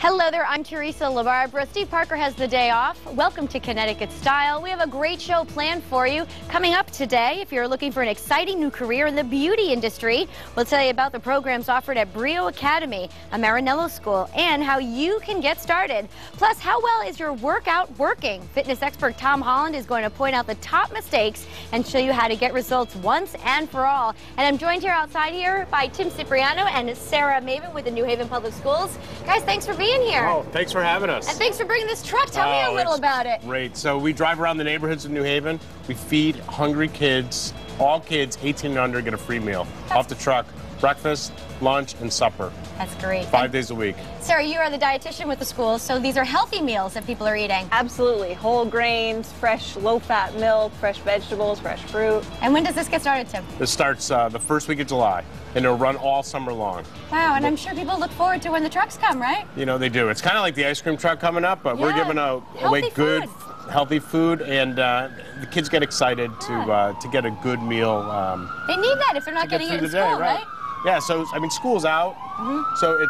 Hello there, I'm Teresa Labarbara. Steve Parker has the day off. Welcome to Connecticut Style. We have a great show planned for you. Coming up today, if you're looking for an exciting new career in the beauty industry, we'll tell you about the programs offered at Brio Academy, a Marinello school, and how you can get started. Plus, how well is your workout working? Fitness expert Tom Holland is going to point out the top mistakes and show you how to get results once and for all. And I'm joined here outside here by Tim Cipriano and Sarah Maven with the New Haven Public Schools. Guys, thanks for being here. Oh, thanks for having us. And thanks for bringing this truck. Tell me a little about it. Great. So we drive around the neighborhoods of New Haven. We feed hungry kids. All kids 18 and under get a free meal off the truck. Breakfast, lunch, and supper. That's great. 5 days a week. Sarah, you are the dietitian with the schools, so these are healthy meals that people are eating. Absolutely. Whole grains, fresh low-fat milk, fresh vegetables, fresh fruit. And when does this get started, Tim? This starts the first week of July, and it'll run all summer long. Wow, and I'm sure people look forward to when the trucks come, right? You know, they do. It's kind of like the ice cream truck coming up, but we're giving away good, healthy food, and the kids get excited to get a good meal. They need that if they're not getting it in school, right? Yeah, so, I mean, school's out, so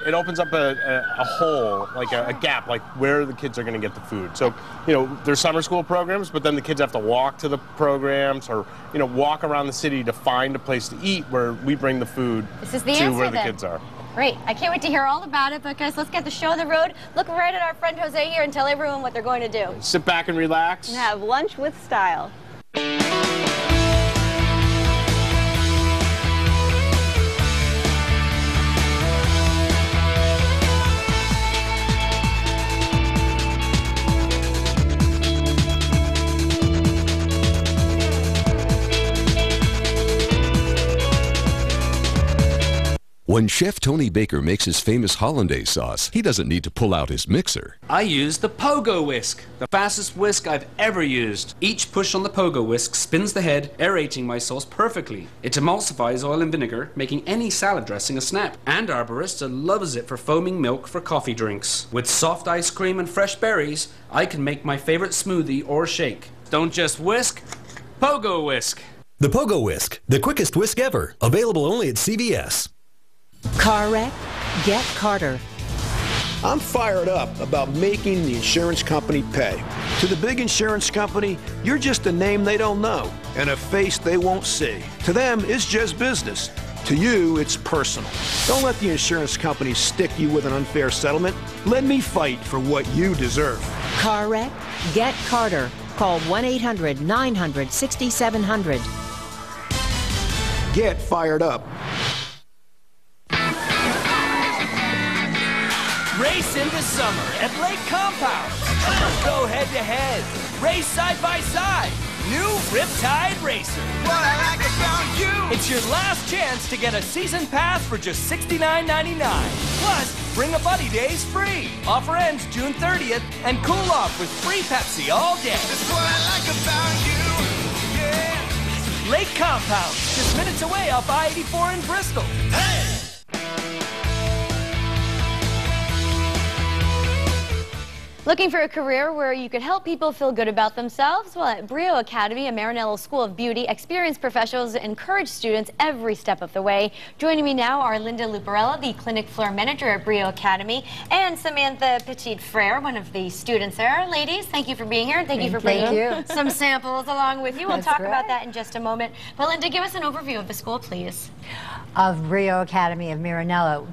it opens up a hole, like a gap, like where the kids are going to get the food. So, you know, there's summer school programs, but then the kids have to walk to the programs or, you know, walk around the city to find a place to eat where we bring the food to where the kids are. Great. I can't wait to hear all about it, but guys, let's get the show on the road. Look right at our friend Jose here and tell everyone what they're going to do. Sit back and relax. And have lunch with style. When Chef Tony Baker makes his famous hollandaise sauce, he doesn't need to pull out his mixer. I use the Pogo Whisk, the fastest whisk I've ever used. Each push on the Pogo Whisk spins the head, aerating my sauce perfectly. It emulsifies oil and vinegar, making any salad dressing a snap. And our barista loves it for foaming milk for coffee drinks. With soft ice cream and fresh berries, I can make my favorite smoothie or shake. Don't just whisk, Pogo Whisk. The Pogo Whisk, the quickest whisk ever. Available only at CVS. Car wreck? Get Carter. I'm fired up about making the insurance company pay. To the big insurance company, you're just a name they don't know and a face they won't see. To them, it's just business. To you, it's personal. Don't let the insurance company stick you with an unfair settlement. Let me fight for what you deserve. Car wreck? Get Carter. Call 1-800-900-6700. Get fired up. Race in the summer at Lake Compound. Go head to head. Race side by side. New Riptide Racer. What I like about you. It's your last chance to get a season pass for just $69.99. Plus, bring a buddy days free. Offer ends June 30th and cool off with free Pepsi all day. That's what I like about you. Yeah. Lake Compound, just minutes away off I-84 in Bristol. Hey! Looking for a career where you could help people feel good about themselves? Well, at Brio Academy, a Marinello School of Beauty, experienced professionals encourage students every step of the way. Joining me now are Linda Luparella, the clinic floor manager at Brio Academy, and Samantha Petit-Frere, one of the students there. Ladies, thank you for being here, and thank you for bringing some samples along with you. We'll talk about that in just a moment. But Linda, give us an overview of the school, please. Of Brio Academy of Marinello.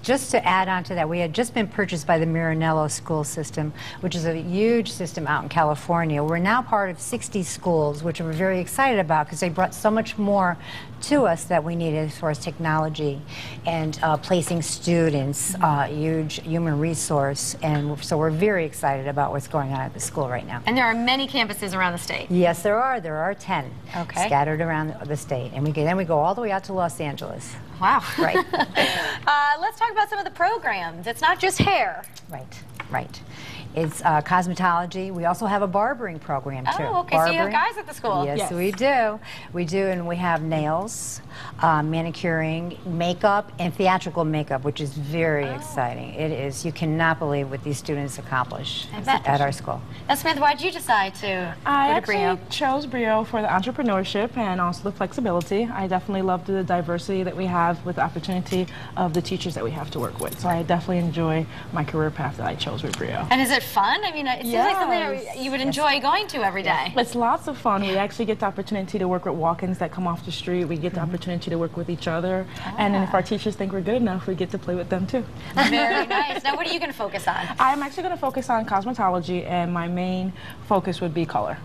Just to add on to that, we had just been purchased by the Marinello school system, which is a huge system out in California. We're now part of 60 schools, which we're very excited about because they brought so much more to us that we needed as far as technology and placing students, huge human resource, and so we're very excited about what's going on at the school right now. And there are many campuses around the state. Yes, there are. There are 10 scattered around the state, and then we go all the way out to Los Angeles. Wow. Right. Let's talk about some of the programs. It's not just hair. Right, right. It's cosmetology. We also have a barbering program too. Oh, okay. So you have guys at the school. Yes, we do. We do, and we have nails, manicuring, makeup, and theatrical makeup, which is very exciting. It is. You cannot believe what these students accomplish at our school. Now, Samantha, why did you decide to I go to Brio? actually chose Brio for the entrepreneurship and also the flexibility. I definitely love the diversity that we have with the opportunity of the teachers that we have to work with. So I definitely enjoy my career path that I chose with Brio. And is it fun? I mean, it seems like something that you would enjoy going to every day. It's lots of fun. We actually get the opportunity to work with walk-ins that come off the street. We get the opportunity to work with each other. And then if our teachers think we're good enough, we get to play with them too. Very nice. Now, what are you going to focus on? I'm actually going to focus on cosmetology, and my main focus would be color.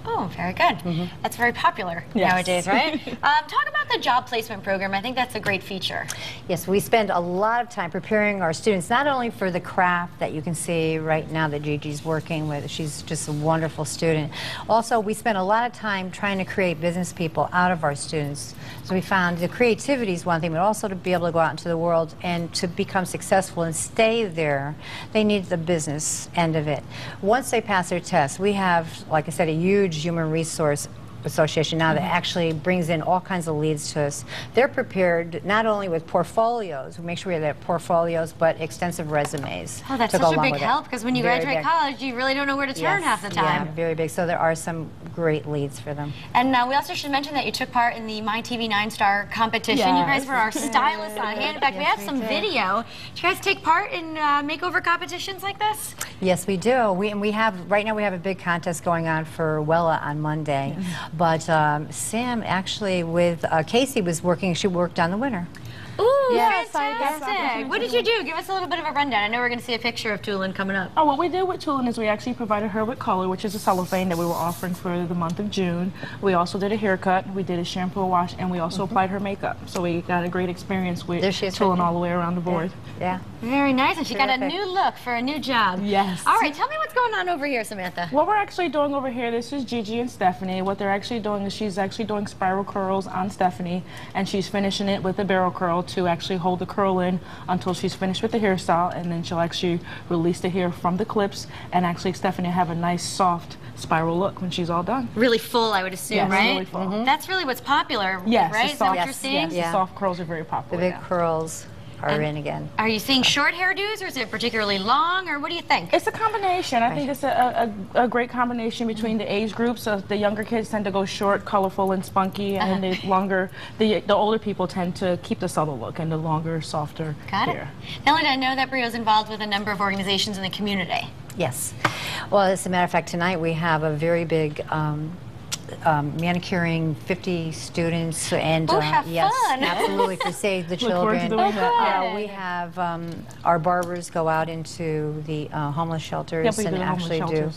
Oh, very good. That's very popular nowadays, right? Talk about the job placement program. I think that's a great feature. Yes, we spend a lot of time preparing our students, not only for the craft that you can see right now that Gigi's working with. She's just a wonderful student. Also, we spend a lot of time trying to create business people out of our students. So we found the creativity is one thing, but also to be able to go out into the world and to become successful and stay there, they need the business end of it. Once they pass their test, we have, like I said, a huge human resource association now that actually brings in all kinds of leads to us. They're prepared not only with portfolios, we make sure we have their portfolios, but extensive resumes. Oh, that's such a big help, because when you graduate college, you really don't know where to turn half the time. Yeah, very big. So there are some great leads for them. And we also should mention that you took part in the My TV 9-Star competition. You guys were our stylists on hand. In fact, we have some video. Do you guys take part in makeover competitions like this? Yes, we do. We have, right now we have a big contest going on for Wella on Monday. But Sam actually with Casey was working, she worked on the winner. Ooh, fantastic. What did you do? Give us a little bit of a rundown. I know we're going to see a picture of Tulin coming up. Oh, what we did with Tulin is we actually provided her with color, which is a cellophane that we were offering for the month of June. We also did a haircut, we did a shampoo wash, and we also applied her makeup. So we got a great experience with Tulin all the way around the board. Yeah. Very nice. And she got a new look for a new job. Yes. All right, tell me what's going on over here, Samantha. What we're actually doing over here, this is Gigi and Stephanie. What they're actually doing is she's actually doing spiral curls on Stephanie, and she's finishing it with a barrel curl to actually hold the curl in until she's finished with the hairstyle, and then she'll actually release the hair from the clips, and actually Stephanie will have a nice soft spiral look when she's all done. Really full, I would assume, yes, right? Really full. That's really what's popular, yes, right? Is that what you're seeing? Yes, the soft curls are very popular. The big curls are in again. Are you seeing short hairdos, or is it particularly long, or what do you think? It's a combination. I think it's a great combination between the age groups. So the younger kids tend to go short, colorful, and spunky, and the older people tend to keep the subtle look and the longer, softer hair. Melanie, I know that Brio is involved with a number of organizations in the community. Yes. Well, as a matter of fact, tonight we have a very big manicuring 50 students, and yes, absolutely, for Save the Children. We have our barbers go out into the homeless shelters and actually do.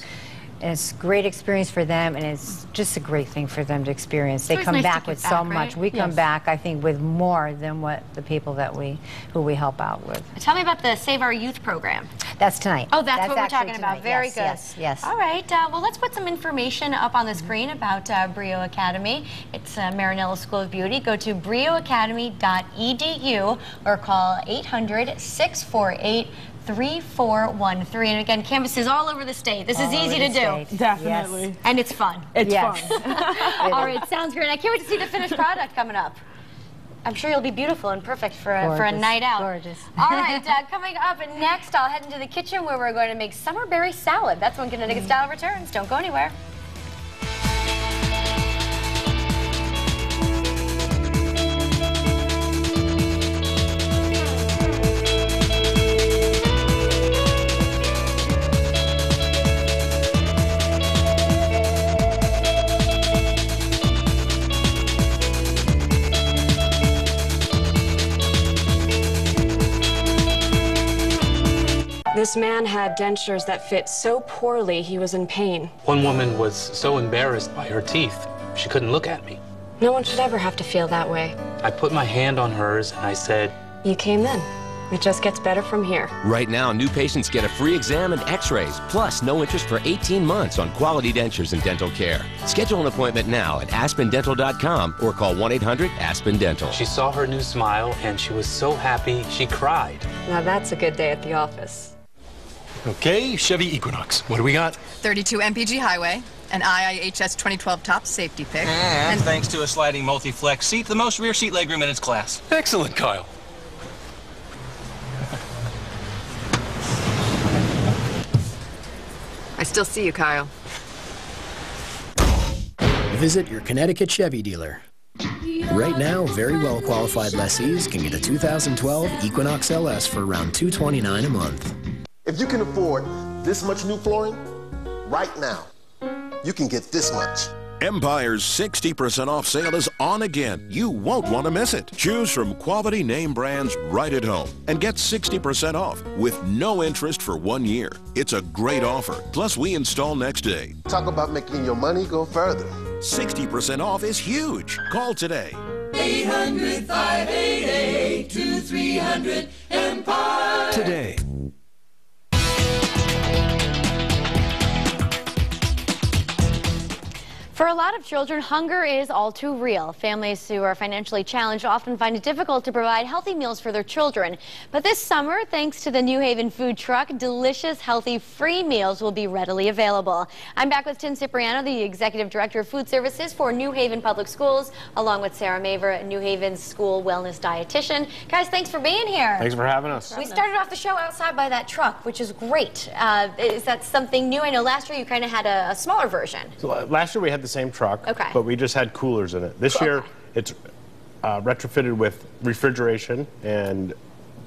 And it's a great experience for them, and it's just a great thing for them to experience. They come back with so much. We come back, I think, with more than what the people that who we help out with. Tell me about the Save Our Youth program. That's tonight. Oh, that's what we're talking about. Very good. Yes. All right. Well, let's put some information up on the screen about Brio Academy. It's Marinello School of Beauty. Go to brioacademy.edu or call 800-648-3413. And again, campuses all over the state. This is easy to do. Definitely. Yes. And it's fun. It's fun. All right, sounds great. I can't wait to see the finished product coming up. I'm sure you'll be beautiful and perfect for a night out. Gorgeous. All right, coming up next, I'll head into the kitchen where we're going to make summer berry salad. That's when Connecticut Style returns. Don't go anywhere. This man had dentures that fit so poorly he was in pain. One woman was so embarrassed by her teeth, she couldn't look at me. No one should ever have to feel that way. I put my hand on hers and I said, "You came in. It just gets better from here." Right now, new patients get a free exam and x-rays, plus no interest for 18 months on quality dentures and dental care. Schedule an appointment now at aspendental.com or call 1-800-ASPEN-DENTAL. She saw her new smile and she was so happy she cried. Now that's a good day at the office. Okay, Chevy Equinox. What do we got? 32 MPG Highway, an IIHS 2012 top safety pick. And thanks to a sliding multi-flex seat, the most rear seat legroom in its class. Excellent, Kyle. I still see you, Kyle. Visit your Connecticut Chevy dealer. Right now, very well-qualified lessees can get a 2012 Equinox LS for around $229 a month. If you can afford this much new flooring, right now, you can get this much. Empire's 60% off sale is on again. You won't want to miss it. Choose from quality name brands right at home and get 60% off with no interest for 1 year. It's a great offer. Plus, we install next day. Talk about making your money go further. 60% off is huge. Call today. 800-588-2300 Empire. Today. For a lot of children, hunger is all too real. Families who are financially challenged often find it difficult to provide healthy meals for their children. But this summer, thanks to the New Haven food truck, delicious, healthy, free meals will be readily available. I'm back with Tim Cipriano, the Executive Director of Food Services for New Haven Public Schools, along with Sarah Maver, New Haven's school wellness dietitian. Guys, thanks for being here. Thanks for having us. We started off the show outside by that truck, which is great. Is that something new? I know last year you kind of had a smaller version. So, last year we had the same truck, okay, but we just had coolers in it. This year it's retrofitted with refrigeration, and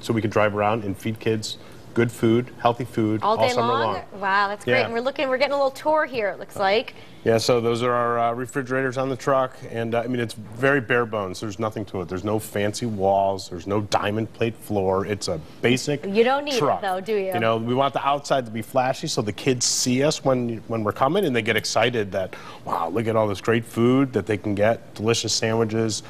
so we can drive around and feed kids good food, healthy food all day summer long. Wow, that's great. Yeah. And we're getting a little tour here, it looks like. Yeah, so those are our refrigerators on the truck, and I mean, it's very bare bones. There's nothing to it. There's no fancy walls. There's no diamond plate floor. It's a basic You don't need truck. it, though, do you? You know, we want the outside to be flashy so the kids see us when we're coming, and they get excited that, wow, look at all this great food that they can get, delicious sandwiches,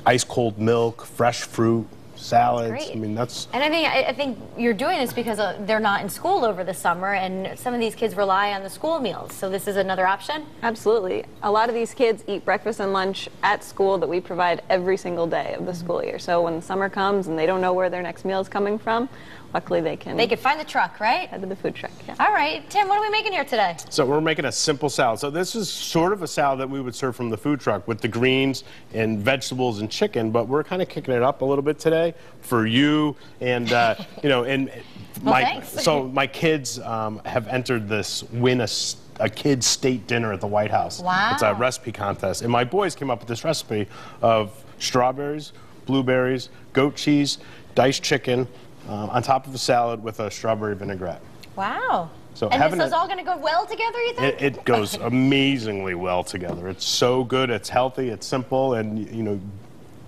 ice-cold milk, fresh fruit, salads. Great. I mean, that's... And I think you're doing this because they're not in school over the summer, and some of these kids rely on the school meals. So this is another option? Absolutely. A lot of these kids eat breakfast and lunch at school that we provide every single day of the school year. So when the summer comes and they don't know where their next meal is coming from, luckily they can find the truck, right? Head to the food truck, yeah. All right. Tim, what are we making here today? So we're making a simple salad. So this is sort of a salad that we would serve from the food truck with the greens and vegetables and chicken, but we're kind of kicking it up a little bit today for you and, you know, and so my kids have entered this win a kids' state dinner at the White House. Wow. It's a recipe contest. And my boys came up with this recipe of strawberries, blueberries, goat cheese, diced chicken, on top of a salad with a strawberry vinaigrette. Wow. So and this is all going to go well together, you think? It goes amazingly well together. It's so good, it's healthy, it's simple, and you know,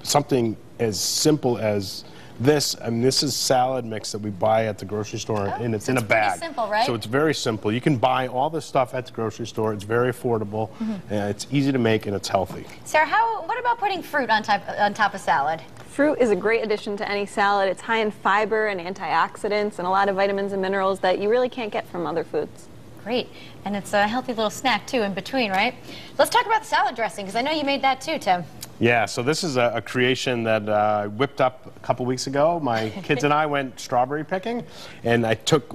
something as simple as this. I mean, this is salad mix that we buy at the grocery store, and it's in a bag. Pretty simple, right? So it's very simple. You can buy all this stuff at the grocery store. It's very affordable, and it's easy to make, and it's healthy. Sarah, what about putting fruit on top of salad? Fruit is a great addition to any salad. It's high in fiber and antioxidants and a lot of vitamins and minerals that you really can't get from other foods. Great. And it's a healthy little snack, too, in between, right? Let's talk about the salad dressing, because I know you made that, too, Tim. Yeah, so this is a creation that I whipped up a couple weeks ago. My kids and I went strawberry picking, and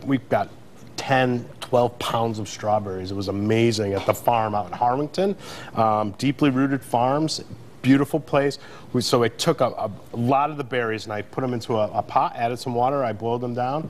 we got 10, 12 pounds of strawberries. It was amazing at the farm out in Harlington. Deeply rooted farms. Beautiful place. So I took a lot of the berries and I put them into a pot, added some water, I boiled them down,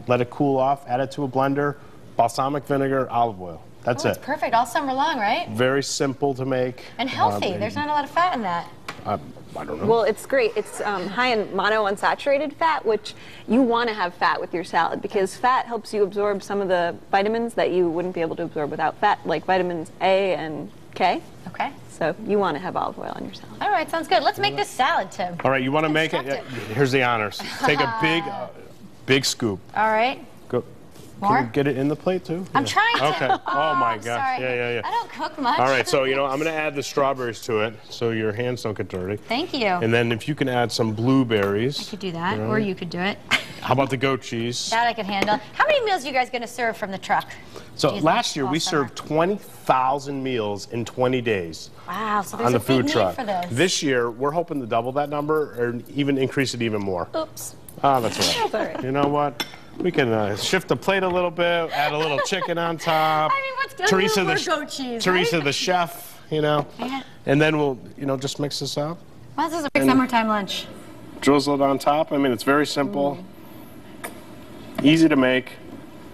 let it cool off, added to a blender, balsamic vinegar, olive oil. That's it. It's perfect all summer long, right? Very simple to make. And healthy. There's not a lot of fat in that. I don't know. Well, it's great. It's high in monounsaturated fat, which you want to have fat with your salad because fat helps you absorb some of the vitamins that you wouldn't be able to absorb without fat, like vitamins A and K. Okay. So you want to have olive oil on your salad. All right, sounds good. Let's make this salad, Tim. All right, you want to make it? Here's the honors. Take a big scoop. All right. Go. More? Can you get it in the plate too? I'm trying to. Okay. Oh my gosh. Sorry. Yeah. I don't cook much. All right, so you know I'm going to add the strawberries to it so your hands don't get dirty. Thank you. And then if you can add some blueberries. I could do that, or you could do it. How about the goat cheese? That I can handle. How many meals are you guys going to serve from the truck? So last year we served 20,000 meals in 20 days. Wow, so there's on the a food big truck. need for this. This year we're hoping to double that number or even increase it even more. Oops. Oh, that's all right. That's all right. You know what? We can shift the plate a little bit, add a little chicken on top. I mean, what's good? Goat cheese, Teresa right? the chef, you know. Yeah. And then we'll, you know, just mix this up. Well, this is a big summertime lunch. Drizzle it on top. I mean, it's very simple. Easy to make.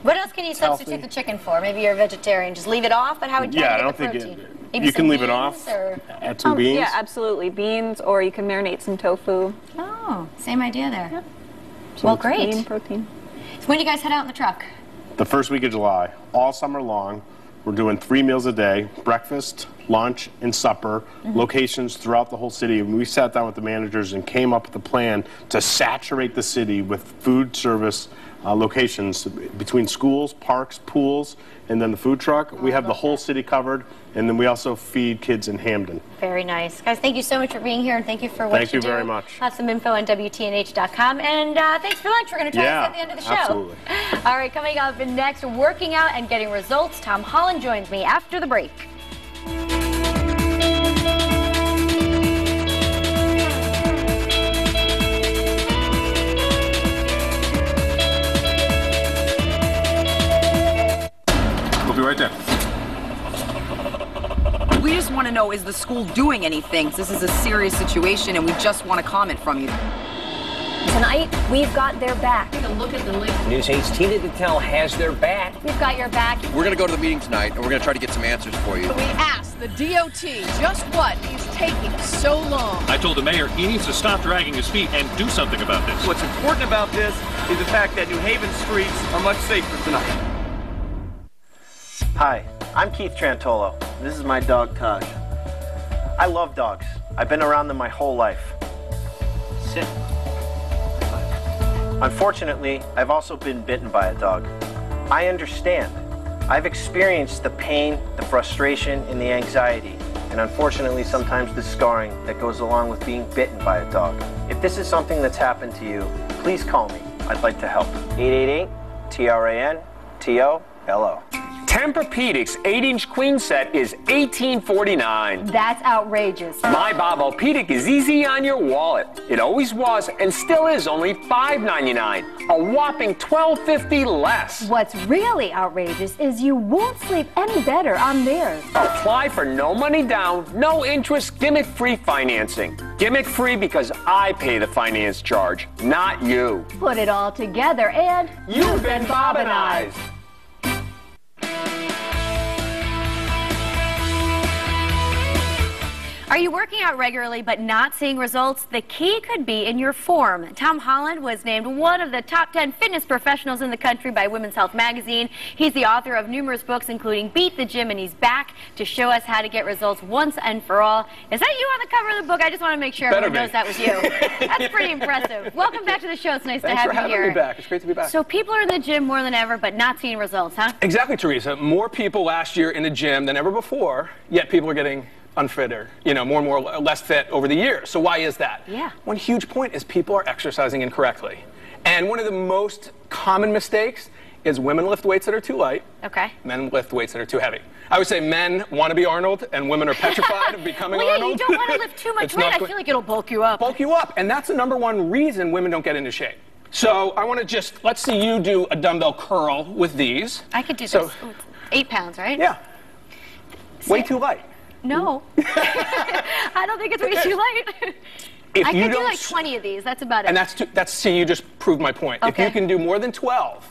What else can you substitute the chicken for? Maybe you're a vegetarian. Just leave it off, but how would you get the protein? You can leave it off. Add some beans. Yeah, absolutely. Beans, or you can marinate some tofu. Oh, same idea there. Yeah. Well, great. Lean protein. So when do you guys head out in the truck? The first week of July, all summer long. We're doing 3 meals a day, breakfast, lunch, and supper, locations throughout the whole city. And we sat down with the managers and came up with a plan to saturate the city with food service locations between schools, parks, pools, and then the food truck. We have the whole city covered, and then we also feed kids in Hamden. Very nice. Guys, thank you so much for being here, and thank you for what you do. Thank you very much. Have some info on WTNH.com, and thanks for lunch. We're going to try this at the end of the show. Absolutely. All right, coming up next, working out and getting results. Tom Holland joins me after the break. We'll be right there. We just want to know, is the school doing anything? This is a serious situation, and we just want a comment from you. Tonight, we've got their back. Take a look at the list. News 8's Tina Detel has their back. We've got your back. We're going to go to the meeting tonight, and we're going to try to get some answers for you. We asked the DOT just what is taking so long. I told the mayor he needs to stop dragging his feet and do something about this. What's important about this is the fact that New Haven streets are much safer tonight. Hi, I'm Keith Trantolo. This is my dog, Taj. I love dogs. I've been around them my whole life. Sit. Unfortunately, I've also been bitten by a dog. I understand. I've experienced the pain, the frustration, and the anxiety, and unfortunately sometimes the scarring that goes along with being bitten by a dog. If this is something that's happened to you, please call me. I'd like to help. 888-TRAN-TOLO. Tempur-Pedic's 8-inch queen set is $18.49. That's outrageous. My Bob-O-Pedic is easy on your wallet. It always was and still is only $5.99. A whopping $12.50 less. What's really outrageous is you won't sleep any better on theirs. Apply for no money down, no interest, gimmick-free financing. Gimmick-free because I pay the finance charge, not you. Put it all together and you've been Bobbinized. Are you working out regularly but not seeing results? The key could be in your form. Tom Holland was named one of the top 10 fitness professionals in the country by Women's Health magazine. He's the author of numerous books, including Beat the Gym, and he's back to show us how to get results once and for all. Is that you on the cover of the book? I just want to make sure everyone knows that was you. That's pretty impressive. Welcome back to the show. It's nice to have you here. Thanks for having me back. It's great to be back. So people are in the gym more than ever, but not seeing results, huh? Exactly, Teresa. More people last year in the gym than ever before, yet people are getting unfitter, more and more less fit over the years. So why is that? Yeah. One huge point is people are exercising incorrectly. And one of the most common mistakes is women lift weights that are too light. Okay. Men lift weights that are too heavy. I would say men want to be Arnold and women are petrified of becoming Well, yeah, Arnold. you don't want to lift too much weight. I feel like it'll bulk you up. Bulk you up. And that's the number one reason women don't get into shape. So I want to let's see you do a dumbbell curl with these. I could do this. Ooh, 8 pounds, right? Yeah. Way too light. No. I don't think it's way too light. I could do like 20 of these. That's about it. And see, you just proved my point. Okay. If you can do more than 12,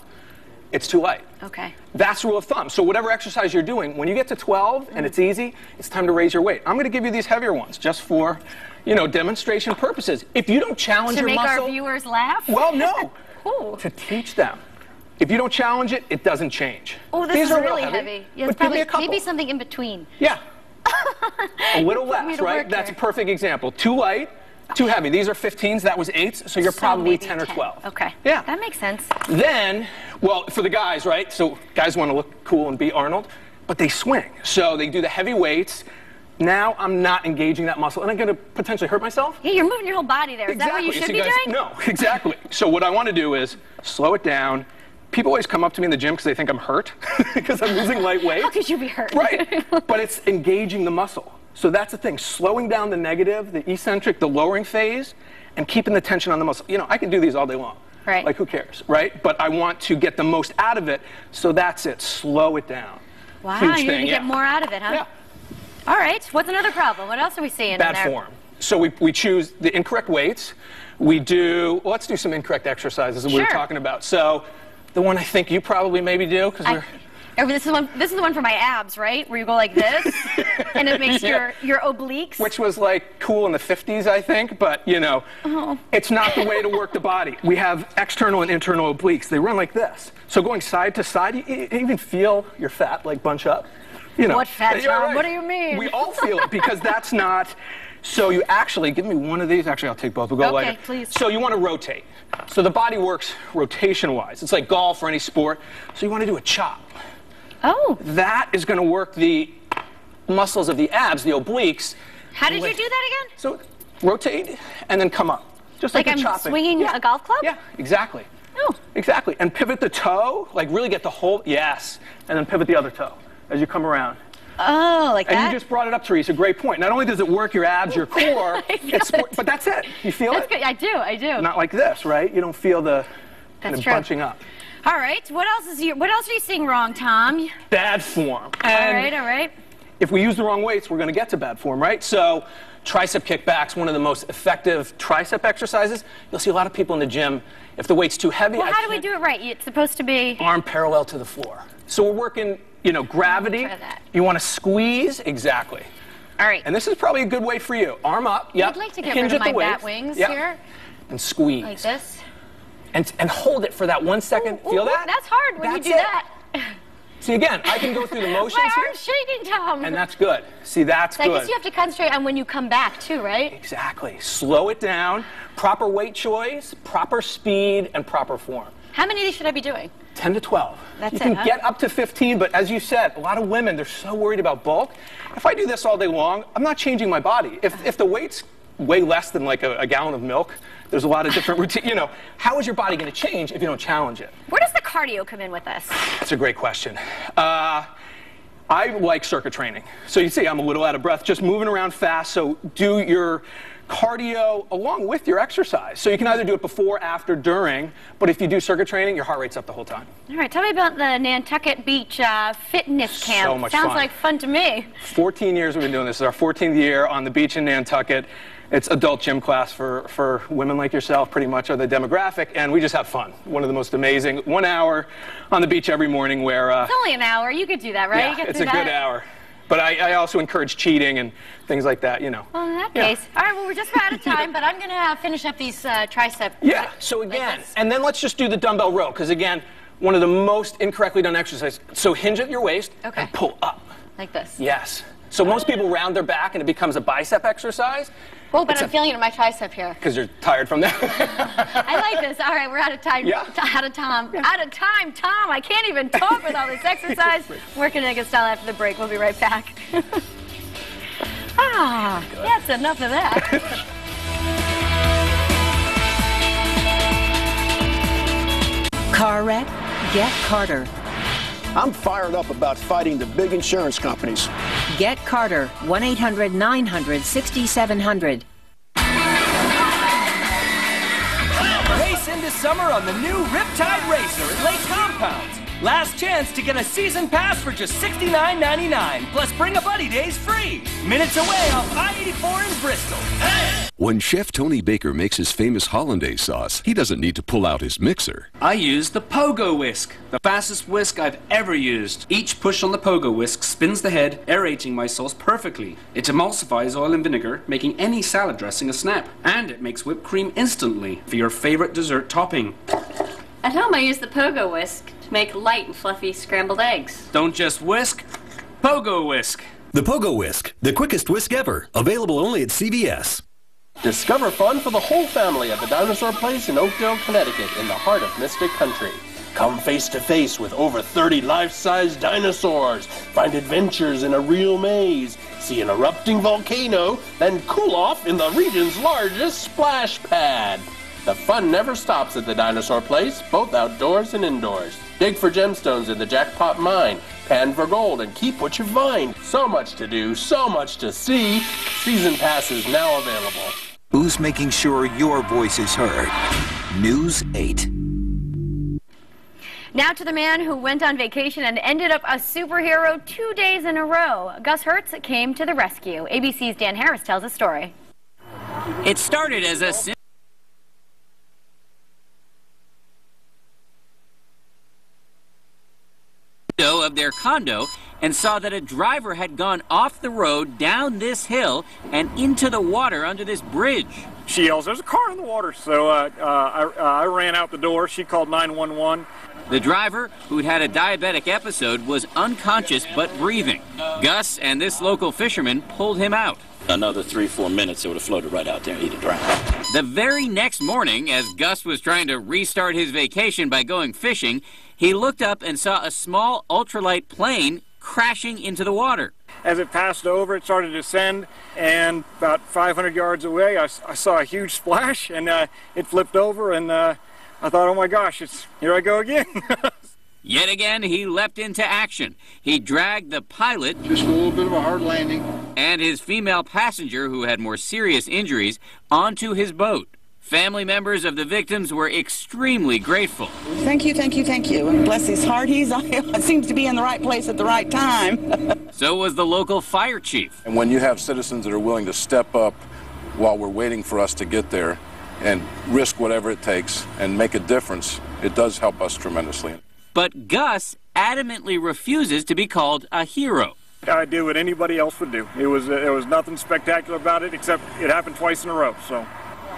it's too light. Okay. That's rule of thumb. So whatever exercise you're doing, when you get to 12 and it's easy, it's time to raise your weight. I'm going to give you these heavier ones just for, demonstration purposes. If you don't challenge your muscle... To make our viewers laugh? Well, no. Cool. To teach them. If you don't challenge it, it doesn't change. Oh, this is really heavy. Yeah, it's probably maybe something in between. Yeah. A little less, right? That's a perfect example. Too light, too heavy. These are 15s. That was 8s. So you're probably 10 or 12. Okay. Yeah. That makes sense. Then, well, for the guys, right? So guys want to look cool and be Arnold, but they swing. So they do the heavy weights. Now I'm not engaging that muscle, and I'm going to potentially hurt myself. Yeah, you're moving your whole body there. Is that what you should be doing? No, exactly. So what I want to do is slow it down. People always come up to me in the gym because they think I'm hurt because I'm using light weight. How could you be hurt? Right. But it's engaging the muscle. So that's the thing, slowing down the negative, the eccentric, the lowering phase, and keeping the tension on the muscle. I can do these all day long. Right. Like, who cares, right? But I want to get the most out of it, so that's it. Slow it down. Wow, Huge you're thing, going to get more out of it, huh? Yeah. All right. What's another problem? What else are we seeing Bad in there? form. So we choose the incorrect weights. We do, well, let's do some incorrect exercises that we were talking about. So the one I think you probably maybe do, because this is the one for my abs, right? Where you go like this, and it makes your obliques. Which was like cool in the 50s, I think, but you know, it's not the way to work the body. We have external and internal obliques. They run like this. So going side to side, you even feel your fat like bunch up. You know. What fat, Tom? Right. What do you mean? We all feel it because that's not. So you actually, give me one of these. Actually, I'll take both. We'll go later. Please. So you want to rotate. So the body works rotation-wise. It's like golf or any sport. So you want to do a chop. Oh. That is going to work the muscles of the abs, the obliques. How did you do that again? So rotate and then come up. Just like I'm chopping. swinging a golf club? Yeah, exactly. Oh. Exactly. And pivot the toe, like really get the whole, yes. And then pivot the other toe as you come around. Oh, like that? And you just brought it up, Teresa. Great point. Not only does it work your abs, your core, but that's it. You feel That's it? good. I do. Not like this, right? You don't feel the kind of bunching up. All right. What else are you seeing wrong, Tom? Bad form. And all right. if we use the wrong weights, we're going to get to bad form, right? So tricep kickbacks, one of the most effective tricep exercises. You'll see a lot of people in the gym, if the weight's too heavy. Well, how do we do it right? It's supposed to be arm parallel to the floor. So we're working, gravity. Try that. You want to squeeze, exactly. All right. And this is probably a good way for you. Arm up, yep. I'd like to get Hinge rid of at the my bat waist. wings Yep. here. And squeeze. Like this. And hold it for that 1 second. Feel that? That's hard when That's you do it. that. See, again, I can go through the motions My here. arm's shaking, Tom. And that's good. See, that's So good. I guess you have to concentrate on when you come back, too, right? Exactly. Slow it down. Proper weight choice, proper speed, and proper form. How many of these should I be doing? 10 to 12. That's you can huh? get up to 15, but as you said, a lot of women, they're so worried about bulk. If I do this all day long, I'm not changing my body. If the weight's way less than like a gallon of milk, there's a lot of different routines. How is your body going to change if you don't challenge it? Where does the cardio come in with this? That's a great question. I like circuit training. So you see, I'm a little out of breath, just moving around fast. So do your cardio along with your exercise. So you can either do it before, after, during, but if you do circuit training, your heart rate's up the whole time. All right, tell me about the Nantucket Beach fitness camp. So much Sounds fun. like fun to me. 14 years we've been doing this. This is our 14th year on the beach in Nantucket. It's adult gym class for women like yourself, pretty much are the demographic, and we just have fun. One of the most amazing 1 hour on the beach every morning where... It's only an hour. You could do that, right? Yeah, you get it's through a good hour. But I also encourage cheating and things like that, Well, in that case. All right, well, we're just about out of time, but I'm going to finish up these tricep. Yeah, so again, and then let's just do the dumbbell row, because again, one of the most incorrectly done exercises. So hinge at your waist and pull up. Like this? Yes. So most people round their back and it becomes a bicep exercise. Well, but I'm feeling it in my tricep here. Because you're tired from that. I like this. All right, we're out of time. Yeah. Out of time. Out of time, Tom. I can't even talk with all this exercise. Working Naked Style after the break. We'll be right back. That's enough of that. Car wreck? Get Carter. I'm fired up about fighting the big insurance companies. Get Carter. 1-800-900-6700. Race into summer on the new Riptide Racer at Lake Compounds. Last chance to get a season pass for just $69.99. Plus bring a buddy days free. Minutes away off I-84 in Bristol. When Chef Tony Baker makes his famous hollandaise sauce, he doesn't need to pull out his mixer. I use the Pogo Whisk, the fastest whisk I've ever used. Each push on the Pogo Whisk spins the head, aerating my sauce perfectly. It emulsifies oil and vinegar, making any salad dressing a snap. And it makes whipped cream instantly for your favorite dessert topping. At home, I use the Pogo Whisk to make light and fluffy scrambled eggs. Don't just whisk, Pogo Whisk. The Pogo Whisk, the quickest whisk ever. Available only at CVS. Discover fun for the whole family at the Dinosaur Place in Oakdale, Connecticut, in the heart of Mystic Country. Come face to face with over 30 life-size dinosaurs, find adventures in a real maze, see an erupting volcano, then cool off in the region's largest splash pad. The fun never stops at the Dinosaur Place, both outdoors and indoors. Dig for gemstones in the Jackpot Mine, pan for gold, and keep what you find. So much to do, so much to see. Season passes now available. Who's making sure your voice is heard? News 8. Now to the man who went on vacation and ended up a superhero 2 days in a row. Gus Hertz came to the rescue. ABC's Dan Harris tells a story. It started as a simple window of their condo and saw that a driver had gone off the road down this hill and into the water under this bridge. She yells, "There's a car in the water." So I ran out the door. She called 911. The driver, who'd had a diabetic episode, was unconscious but breathing. Gus and this local fisherman pulled him out. Another 3-4 minutes, it would have floated right out there and he'd have drowned. The very next morning, as Gus was trying to restart his vacation by going fishing, he looked up and saw a small ultralight plane crashing into the water. As it passed over, it started to descend, and about 500 yards away, I saw a huge splash, and it flipped over, and I thought, oh my gosh, here I go again. Yet again, he leapt into action. He dragged the pilot, just a little bit of a hard landing, and his female passenger, who had more serious injuries, onto his boat. Family members of the victims were extremely grateful. Thank you, thank you, thank you. And bless his heart, he seems to be in the right place at the right time. So was the local fire chief. And when you have citizens that are willing to step up while we're waiting for us to get there and risk whatever it takes and make a difference, it does help us tremendously. But Gus adamantly refuses to be called a hero. I did what anybody else would do. There was nothing spectacular about it, except it happened twice in a row. So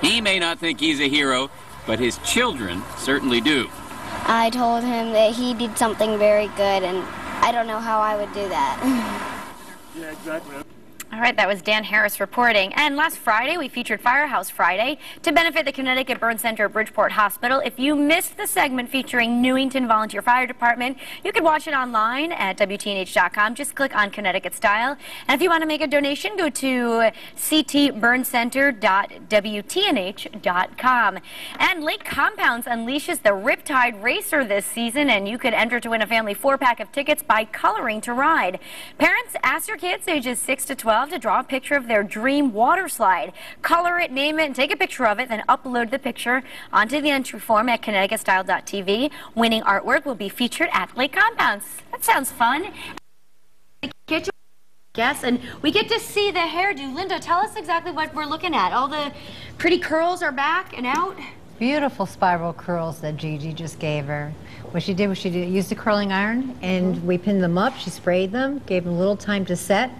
he may not think he's a hero, but his children certainly do. I told him that he did something very good, and I don't know how I would do that. Yeah, exactly. All right, that was Dan Harris reporting. And last Friday, we featured Firehouse Friday to benefit the Connecticut Burn Center at Bridgeport Hospital. If you missed the segment featuring Newington Volunteer Fire Department, you can watch it online at WTNH.com. Just click on Connecticut Style. And if you want to make a donation, go to ctburncenter.wtnh.com. And Lake Compounds unleashes the Riptide Racer this season, and you could enter to win a family 4-pack of tickets by coloring to ride. Parents, ask your kids ages 6 to 12 to draw a picture of their dream water slide. Color it, name it, and take a picture of it, then upload the picture onto the entry form at ConnecticutStyle.tv. Winning artwork will be featured at Lake Compounds. That sounds fun. Yes, and we get to see the hairdo. Linda, tell us exactly what we're looking at. All the pretty curls are back and out. Beautiful spiral curls that Gigi just gave her. What she did was she used a curling iron, and we pinned them up. She sprayed them, gave them a little time to set,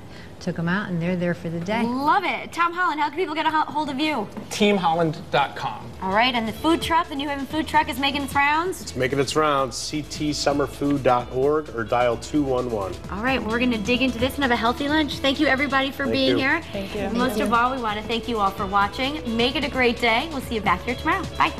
took them out, and they're there for the day. Love it. Tom Holland, how can people get a hold of you? TeamHolland.com. All right, and the food truck, the New Haven food truck is making its rounds? It's making its rounds. ctsummerfood.org or dial 211. All right, we're going to dig into this and have a healthy lunch. Thank you, everybody, for being here. Thank you. Most of all, we want to thank you all for watching. Make it a great day. We'll see you back here tomorrow. Bye.